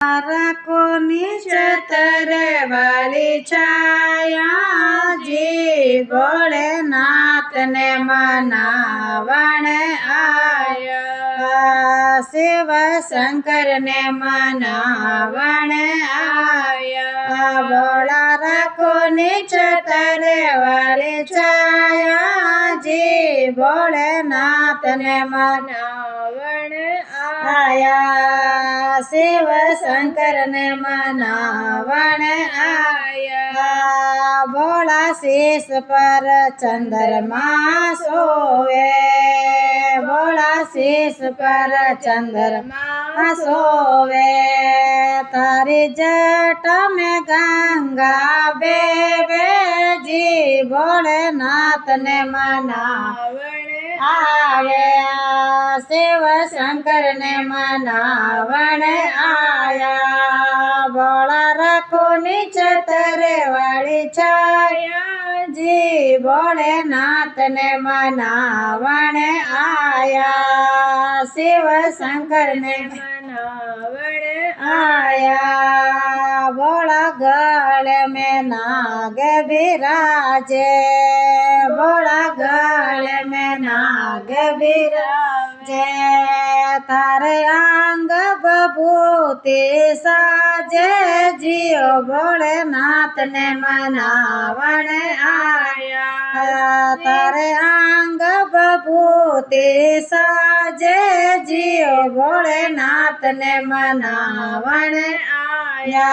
રાખોની છતર વાળી છાયા જી ભોળેનાથને મનાવણ આયા શિવ શંકરને મનાવણ આયા ભોળા રાખોની છતર વાળી છાયા જી ભોળેનાથને મનાવણ આયા શિવ શંકરને મનાવણ આયા ભોળા શીશ પર ચંદ્રમા સોવે ભોળા શીશ પર ચંદ્રમા સોવે તારી જટા में गंगा बेबेजी भोलेनाथने मनावण आवे शिव शंकरने मनावण आया भोळा રાખોની છતર વાળી છાયા જી ભોળેનાથને મનાવણ આયા શિવ શંકરને મનાવણ आया भोला गले में नाग बिराजे भोला गले में नाग बिराजे तारे अंग बभूति साजे जियो भोलेनाथ ने मनावण आया तारे अंग बभूति साजे जियो भोलेनाथ ने मनावण आया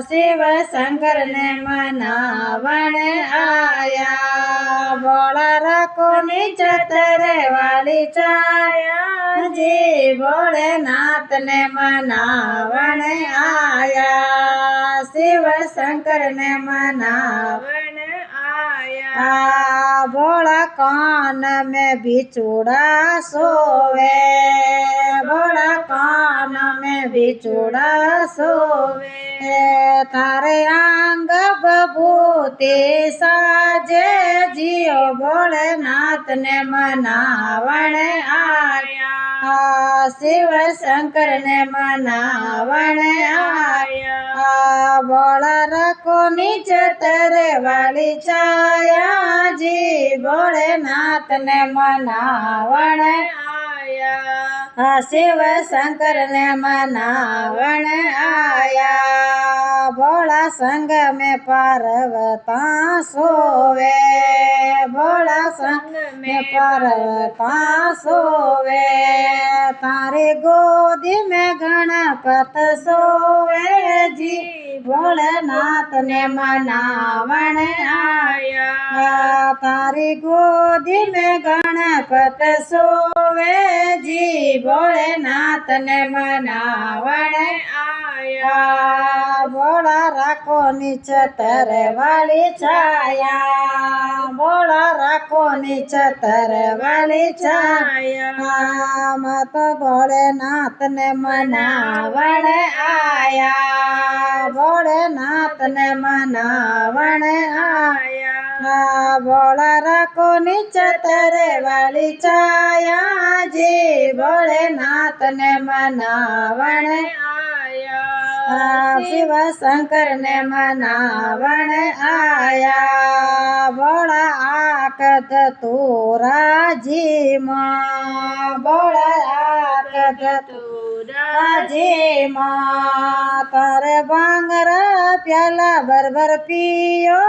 शिव शंकर ने मनावण आया भोला રાખોની છતર વાળી છાયા જી ભોળેનાથ ને મનાવણ આયા શિવ શંકર ને મનાવણ आया भोला कान में बिछुड़ा सोवे भोला कान में बिछुड़ा सोवे तारे अंग बभूति साजे जियो भोलेनाथ ने मनावण आया शिव शंकर ने मनावण आया भोला રાખોની છતર વાળી છાયા જી ભોળેનાથ ને મનાવણ આયા શિવ શંકર ને મનાવણ આયા ભોળા સંગ में पार्वता सोवे भोला संग में पार्वता सोवे तारे गोदी में गणपत सोवे जी भोलेनाथ ने मनावण आया तारी गोदी में गणपत सोवे जी भोलेनाथ ने मनावण आया भोला રાખોની છતર વાળી છાયા ભોળા રાખોની છતર વાળી છાયા મત ભોળેનાથ ને મનાવણ આયા ભોળેનાથ ને મનાવણ આયા ભોળા રાખોની છતર વાળી છાયા જી ભોળેનાથ ને મનાવણ शिव शंकर ने मनावण आया भोला आकत तोरा जी माँ भोला आकत तोरा जी माँ तारे बांगरा प्याला भर भर पियो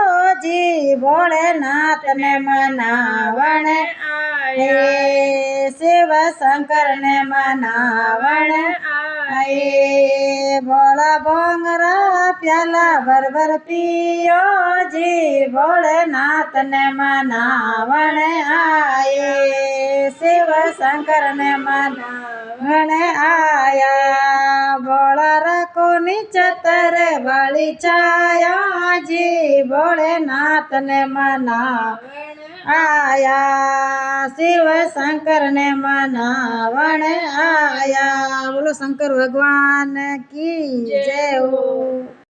जी भोलेनाथ ने मनावण आया शिव शंकर ने मनावण आए भोला भोंगरा प्याला भर भर पियो जी भोलेनाथ ने मनावण आए शिव शंकर ने मनावण आया भोला રાખોની છતર વાળી છાયા जी भोलेनाथ ने मनावण आया शिव शंकर ने मनावण आया बोलो शंकर भगवान की जय हो।